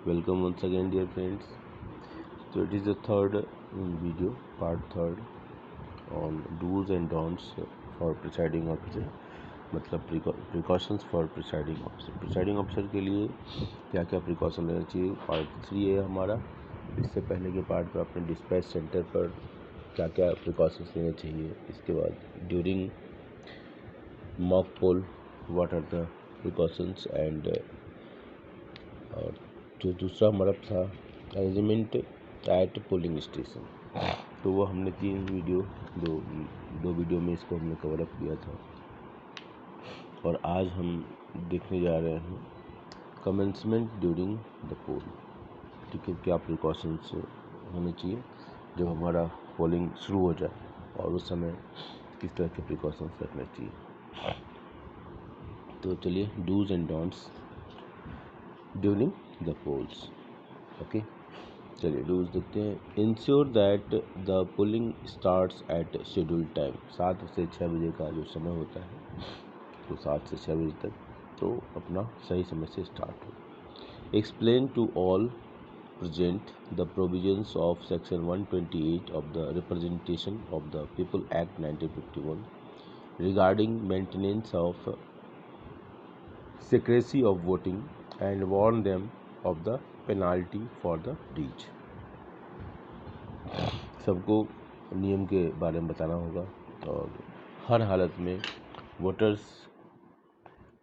Welcome once again, dear friends. So it is the third video, part third, on do's and don'ts for presiding officer. मतलब precautions for presiding officer. Presiding officer के लिए क्या क्या precaution लेना चाहिए, part 3 है हमारा। इससे पहले के पार्ट में अपने डिस्पैच सेंटर पर क्या क्या प्रिकॉशंस लेने चाहिए। इसके बाद during mock poll what are the precautions and और जो दूसरा हमारा था अरेंजमेंट एट पोलिंग स्टेशन। तो वो हमने दो वीडियो में इसको हमने कवर अप किया था। और आज हम देखने जा रहे हैं कमेंसमेंट ड्यूरिंग द पोल। ठीक है, क्या प्रिकॉशंस होने चाहिए जब हमारा पोलिंग शुरू हो जाए और उस समय किस तरह के प्रिकॉशंस रखने चाहिए। तो चलिए, do's and don'ts during the polls. Okay, चलिए डूज देखते हैं। Ensure that the polling starts at schedule time. 7 से 6 बजे का जो समय होता है, तो 7 से 6 बजे तक तो अपना सही समय से स्टार्ट हो। Explain to all present the provisions of section 128 of the representation of the people act 1951 regarding maintenance of secrecy of voting and warn them of the penalty for the breach। सबको नियम के बारे में बताना होगा और हर हालत में वोटर्स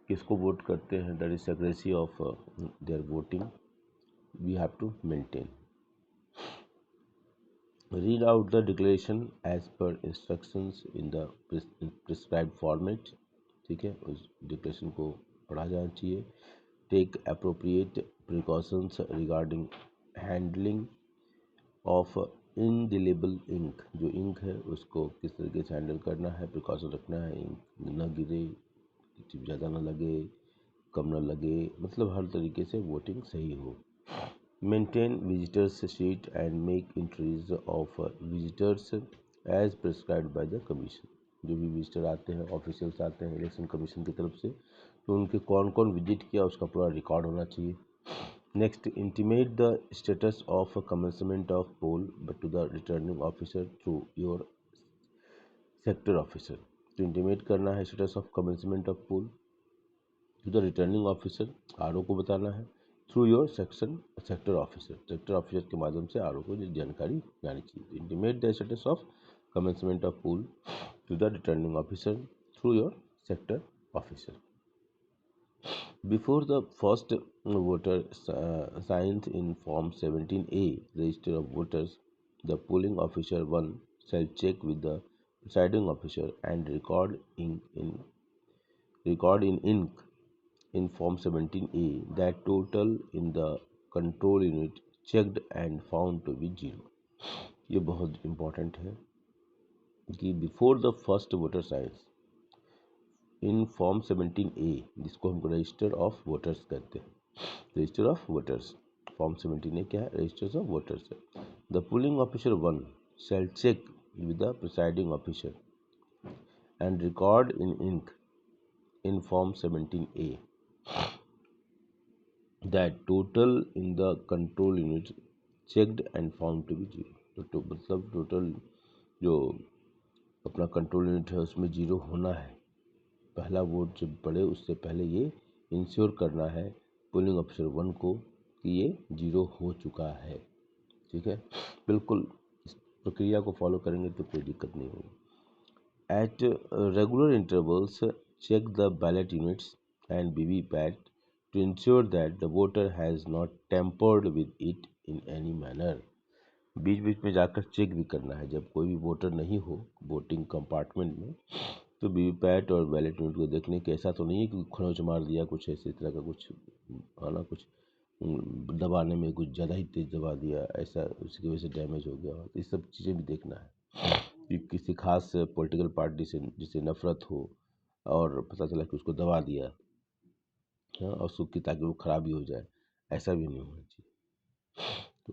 किसको वोट करते हैं, that is secrecy of their voting we have to maintain. Read out the declaration as per instructions in the prescribed format. ठीक है, उस डिक्लेरेशन को पढ़ा जाना चाहिए। Take appropriate precautions regarding handling of indelible ink. जो इंक है उसको किस तरीके से हैंडल करना है, प्रिकॉशन रखना है, इंक न गिरे, ज़्यादा न लगे, कम न लगे, मतलब हर तरीके से वोटिंग सही हो। Maintain visitors sheet and make entries of visitors as prescribed by the commission. जो भी विजिटर आते हैं, ऑफिशियल्स आते हैं इलेक्शन कमीशन की तरफ से, तो उनके कौन कौन विजिट किया उसका पूरा रिकॉर्ड होना चाहिए। Next, intimate the status of commencement of poll but to the returning officer through your sector officer. तो इंटीमेट करना है status of commencement of poll to the returning officer, R को बताना है, थ्रू योर सेक्टर ऑफिसर के माध्यम से are को जानकारी जानी चाहिए। Intimate the status of commencement of poll to the returning officer through your sector officer. Before the first voter signs in Form 17A, Register of Voters, the polling officer 1 shall check with the presiding officer and record in ink in Form 17A that total in the control unit checked and found to be zero। ये बहुत important है कि before the first voter science in form 17A, जिसको हम register of voters कहते हैं, register of voters form 17A क्या है, रजिस्टर ऑफ वोटर्स है। The polling officer 1 shall check with the presiding officer and record in ink in form 17A that total in the control unit checked and found to be zero. तो मतलब total जो अपना control unit है उसमें zero होना है। पहला vote जब पड़े उससे पहले ये इंश्योर करना है पोलिंग ऑफिसर 1 को कि ये जीरो हो चुका है। ठीक है, बिल्कुल इस प्रक्रिया को फॉलो करेंगे तो कोई दिक्कत नहीं होगी। At regular intervals check the ballot units and VVPAT to ensure that the voter has not tampered with it in any manner. बीच बीच में जाकर चेक भी करना है, जब कोई भी वोटर नहीं हो वोटिंग कंपार्टमेंट में, तो वीवीपैट और बैलेट यूनिट को देखने के ऐसा तो नहीं है कि खरोंच मार दिया, कुछ ऐसे तरह का कुछ आना, कुछ दबाने में कुछ ज़्यादा ही तेज़ दबा दिया, ऐसा उसकी वजह से डैमेज हो गया। ये सब चीज़ें भी देखना है कि किसी खास पॉलिटिकल पार्टी से जिसे नफरत हो और पता चला कि उसको दबा दिया, हाँ, और उसकी ताकि वो खराबी हो जाए, ऐसा भी नहीं होना चाहिए। तो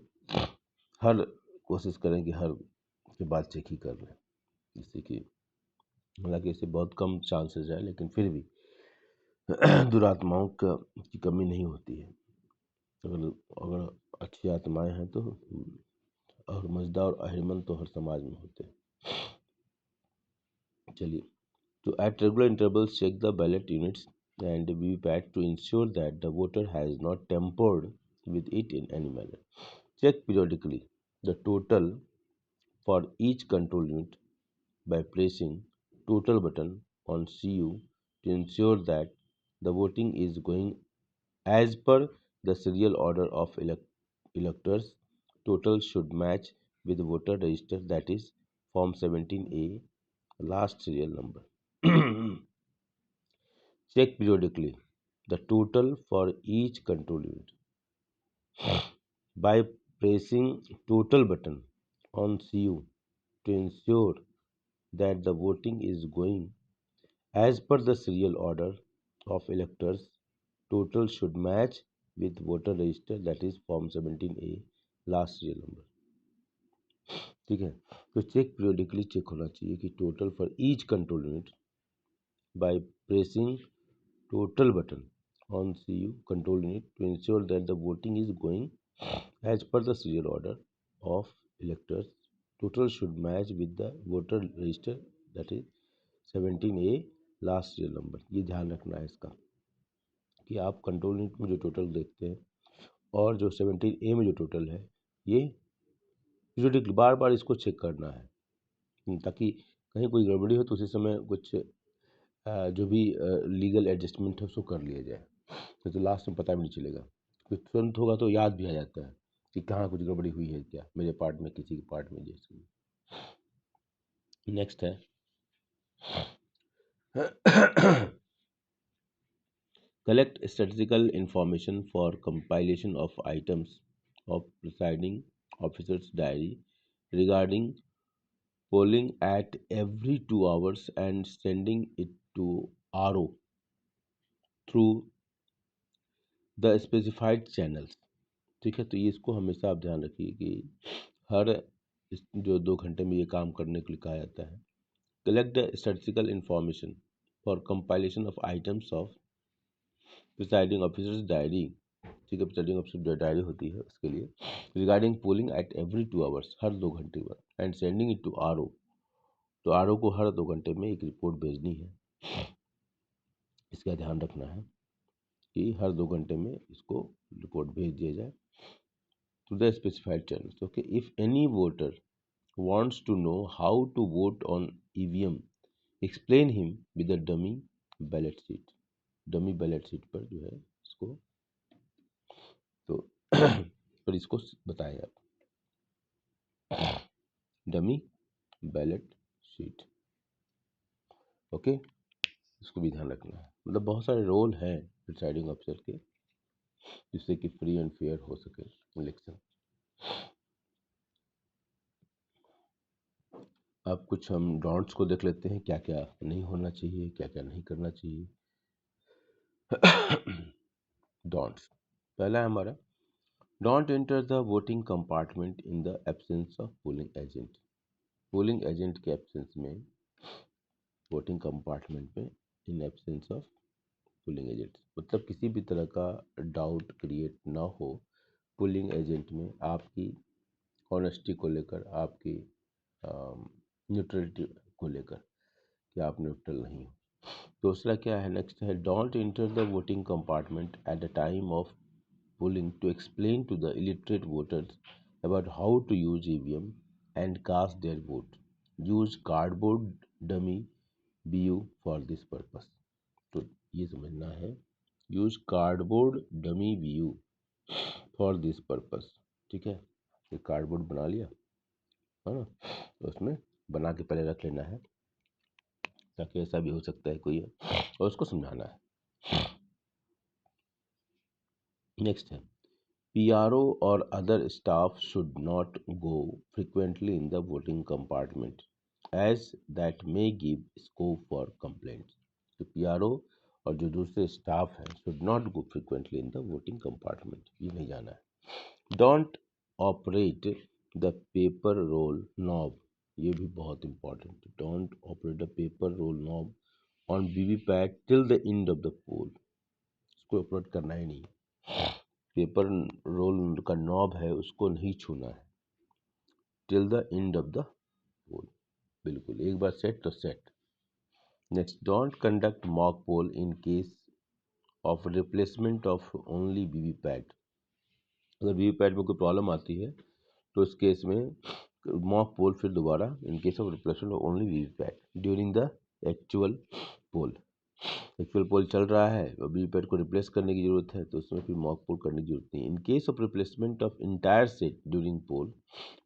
हर कोशिश करें कि हर के बाद चेक ही कर लें, जिससे कि हालांकि इससे बहुत कम चांसेस है, लेकिन फिर भी दुरात्माओं की कमी नहीं होती है। अगर अगर अच्छी आत्माएं हैं तो और मजदा और अहिरमन तो हर समाज में होते हैं। चलिए, तो at regular intervals check the ballot units and VVPAT to ensure that the voter has not tampered with it in any manner. Check periodically the total for each control unit by pressing total button on CU to ensure that the voting is going as per the serial order of electors. Total should match with voter register, that is form 17A, last serial number. Check periodically the total for each control unit by pressing total button on CU to ensure that the voting is going as per the serial order of electors. Total should match with voter register, that is form 17A, last serial number. ठीक है, तो check periodically check होना चाहिए कि total for each control unit by pressing total button on CU control unit to ensure that the voting is going as per the serial order of electors. Total should match with the voter register, that is 17A, last serial number. ये ध्यान रखना है इसका कि आप control unit में जो total देखते हैं और जो 17A में जो टोटल है, ये पीरियडिकली बार बार इसको चेक करना है ताकि कहीं कोई गड़बड़ी हो तो उसी समय कुछ जो भी लीगल एडजस्टमेंट है उसको कर लिया जाए, तो लास्ट में पता भी नहीं चलेगा। कुछ तुरंत होगा तो याद भी आ जाता है कि कहाँ कुछ गड़बड़ी हुई है, क्या मेरे पार्ट में, किसी के पार्ट में, जैसे। नेक्स्ट है collect statistical information for compilation of items of presiding officers diary regarding polling at every 2 hours and sending it to RO through the specified channels. ठीक है, तो ये इसको हमेशा आप ध्यान रखिए कि हर जो 2 घंटे में ये काम करने के लिए कहा जाता है। Collect the statistical information for compilation of items of presiding officers diary, ठीक है, प्रिसाइडिंग ऑफिसर डायरी होती है उसके लिए, regarding polling at every 2 hours, हर 2 घंटे बाद, and sending it to RO, तो RO को हर 2 घंटे में एक रिपोर्ट भेजनी है। इसका ध्यान रखना है कि हर 2 घंटे में इसको रिपोर्ट भेज दिया जाए to the specified channels. Okay, if any voter wants to know how to vote on EVM, explain him with a dummy ballot sheet. Dummy ballot sheet पर जो है इसको तो पर इसको बताएं आप, डमी बैलेट शीट। ओके, इसको भी ध्यान रखना है। मतलब बहुत सारे रोल हैं प्रिसाइडिंग ऑफिसर के जिससे कि फ्री एंड फेयर हो सके इलेक्शन। अब कुछ हम डॉन्ट्स को देख लेते हैं, क्या क्या नहीं होना चाहिए, क्या क्या नहीं करना चाहिए। डॉन्ट्स, पहला है हमारा, don't enter the voting compartment in the absence of polling agent. Polling agent के एब्सेंस में वोटिंग कंपार्टमेंट में in absence of polling agent, मतलब किसी भी तरह का डाउट क्रिएट ना हो पोलिंग एजेंट में आपकी ऑनेस्टी को लेकर, आपकी न्यूट्रलिटी को लेकर कि आप न्यूट्रल नहीं हो। दूसरा क्या है, नेक्स्ट है, don't enter the voting compartment at the time of polling to explain to the illiterate voters about how to use EVM and cast their vote. Use cardboard dummy BU for this purpose. तो ये समझना है, use cardboard dummy BU for this purpose. ठीक है, ये cardboard बना लिया है ना, तो उसमें बना के पहले रख लेना है ताकि ऐसा भी हो सकता है कोई, और उसको समझाना है। नेक्स्ट है, PRO और other staff should not go frequently in the voting compartment as that may give scope for complaints. तो PRO और जो दूसरे स्टाफ हैं should not go frequently in the voting compartment, ये नहीं जाना है। Don't operate the paper roll knob, ये भी बहुत इंपॉर्टेंट है। Don't operate the paper roll knob on VVPAT till the end of the poll, इसको ऑपरेट करना ही नहीं। पेपर रोल का नॉब है उसको नहीं छूना है till the end of the poll. बिल्कुल, एक बार सेट तो set. Next, don't conduct mock poll in case of replacement of only VVPAT. अगर वीवीपैट में कोई प्रॉब्लम आती है तो इस केस में मॉक पोल फिर दोबारा in case of replacement of only VVPAT during the actual poll. Actual poll चल रहा है और वीवीपैट को रिप्लेस करने की जरूरत है तो उसमें फिर मॉक पोल करने की जरूरत नहीं। In case of replacement of entire set during poll,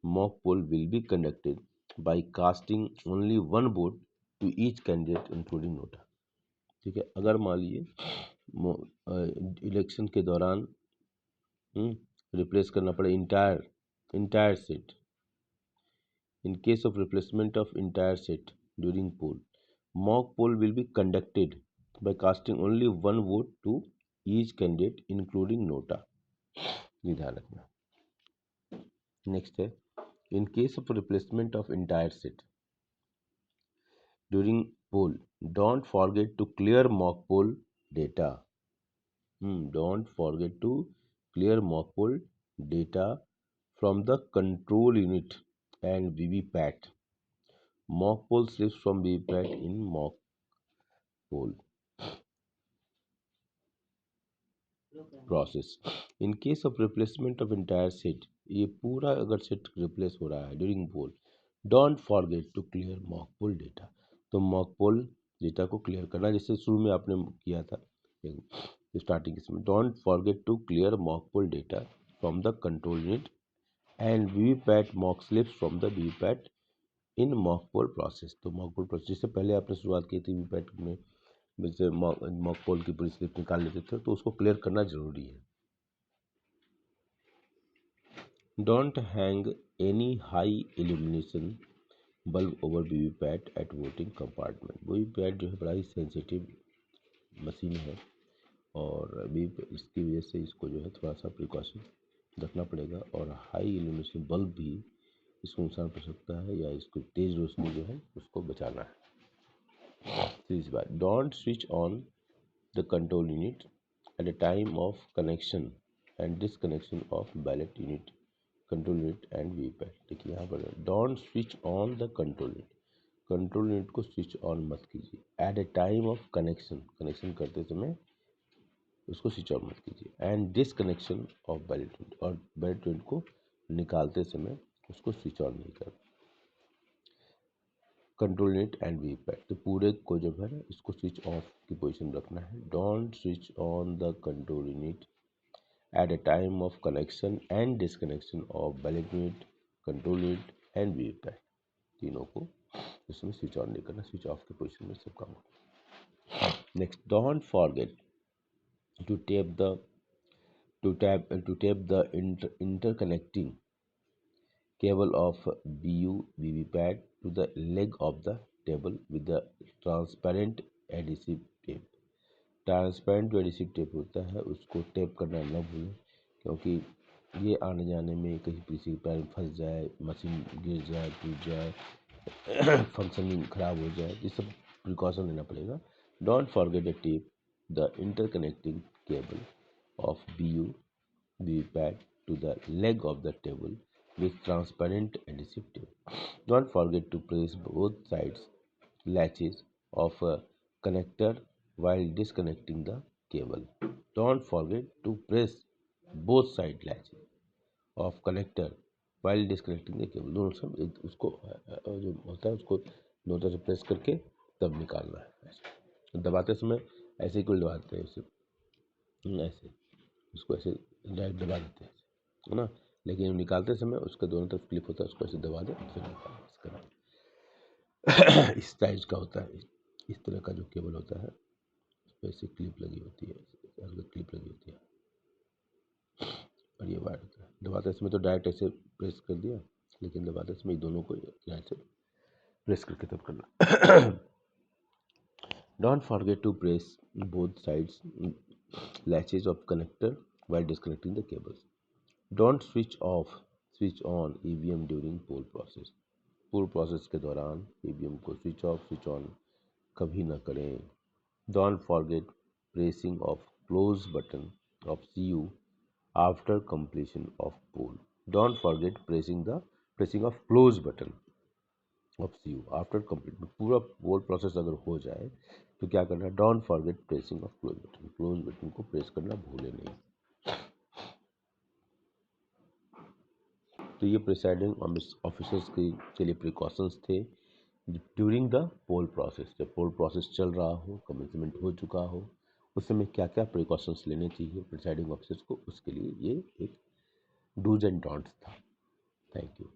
mock poll will be conducted by casting only one vote to each candidate including NOTA. ठीक है, अगर मान लीजिए इलेक्शन के दौरान रिप्लेस करना पड़े entire set, in case of replacement of entire set during poll, mock poll will be conducted by casting only one vote to each candidate including nota। ये ध्यान रखना। नेक्स्ट है, in case of replacement of entire set during poll, don't forget to clear mock poll data। Don't forget to clear mock poll data from the control unit and VVPAT। Mock poll slips from VVPAT in mock poll process। In case of replacement of entire set, ये पूरा अगर set replace हो रहा है during poll, don't forget to clear mock poll data. तो mock poll data को clear करना जैसे शुरू में आपने किया था स्टार्टिंग इसमें। Don't forget to clear mock poll data from the control unit and VVPAT mock slips from the VVPAT in mock poll process. तो मॉक पोल प्रोसेस जिससे पहले आपने शुरुआत की थी वीवीपैट में जैसे मॉक पोल की पूरी स्लिप निकाल लेते थे तो उसको क्लियर करना जरूरी है। Don't hang any high illumination bulb over VVPAT at voting compartment. VVPAT जो है बड़ा ही सेंसिटिव मशीन है और इसकी वजह से इसको जो है थोड़ा सा प्रिकॉशन रखना पड़ेगा और हाई इल्यूमिनेशन बल्ब भी इसको नुकसान पहुँच सकता है या इसको तेज रोशनी जो है उसको बचाना है। तीसरी बात, don't switch on the control unit at a time of connection and disconnection of ballot unit, control unit and VVPAT. देखिए यहाँ पर don't switch on the control unit, control unit को स्विच ऑन मत कीजिए। At a time of connection, connection करते समय उसको switch on मत कीजिए। And disconnection of ballot unit, और बैलेट यूनिट को निकालते समय उसको स्विच ऑन नहीं करना। कंट्रोल यूनिट एंड वीवीपैट, तो पूरे को जो है इसको स्विच ऑफ की पोजीशन रखना है। Don't switch on the control unit at a time of connection and disconnection of ballot unit, control unit and VVPAT, तीनों को इसमें स्विच ऑन नहीं करना, स्विच ऑफ की पोजीशन में सब काम होगा। Next, don't forget to tape the interconnecting cable of BU VVPAT to the leg of the table with the transparent adhesive tape। Transparent जो एडिसिव टेप होता है उसको टेप करना न भूलें क्योंकि ये आने जाने में कहीं किसी पैर में फंस जाए, मशीन गिर जाए, टूट जाए, फंक्शनिंग खराब हो जाए, ये सब प्रिकॉशन लेना पड़ेगा। Don't forget the tape the interconnecting cable of BU VPAT to the leg of the table with transparent adhesive tape। Don't forget to press both sides latches of a connector while disconnecting the cable। Don't forget to press both side latches of connector while disconnecting the cable। दोनों सब उसको जो होता है उसको दोनों से press करके तब निकालना है। ऐसे दबाते समय ऐसे ही कोई दबाते हैं ऐसे उसको ऐसे डायरेक्ट दबा देते हैं, है ना, लेकिन निकालते समय उसका दोनों तरफ क्लिप होता है उसको ऐसे दबा दे फिर निकाल। इस साइज का होता है, इस तरह का जो केबल होता है उस पर ऐसे क्लिप लगी होती है, क्लिप लगी होती है और ये वायर होता है। दबाते समय तो डायरेक्ट ऐसे प्रेस कर दिया, लेकिन दबाते समय दोनों को डायरेक्ट से प्रेस करके तब करना। Don't forget to press both sides latches of connector while disconnecting the cables। Don't switch on EVM during poll process। Pole process के दौरान EVM को स्विच ऑफ स्विच ऑन कभी ना करें। Don't forget pressing of close button of CU after completion of poll. Don't forget pressing of close button of CU after complete. पूरा पोल process अगर हो जाए तो क्या करना है, don't forget pressing of close button को प्रेस करना भूले नहीं। तो ये प्रिसाइडिंग ऑफिसर्स के लिए प्रिकॉशंस थे ड्यूरिंग द पोल प्रोसेस। जब पोल प्रोसेस चल रहा हो, कमेंसमेंट हो चुका हो, उस समय क्या क्या प्रिकॉशंस लेने चाहिए प्रिसाइडिंग ऑफिसर्स को, उसके लिए ये एक डूज एंड डोंट्स था। Thank you.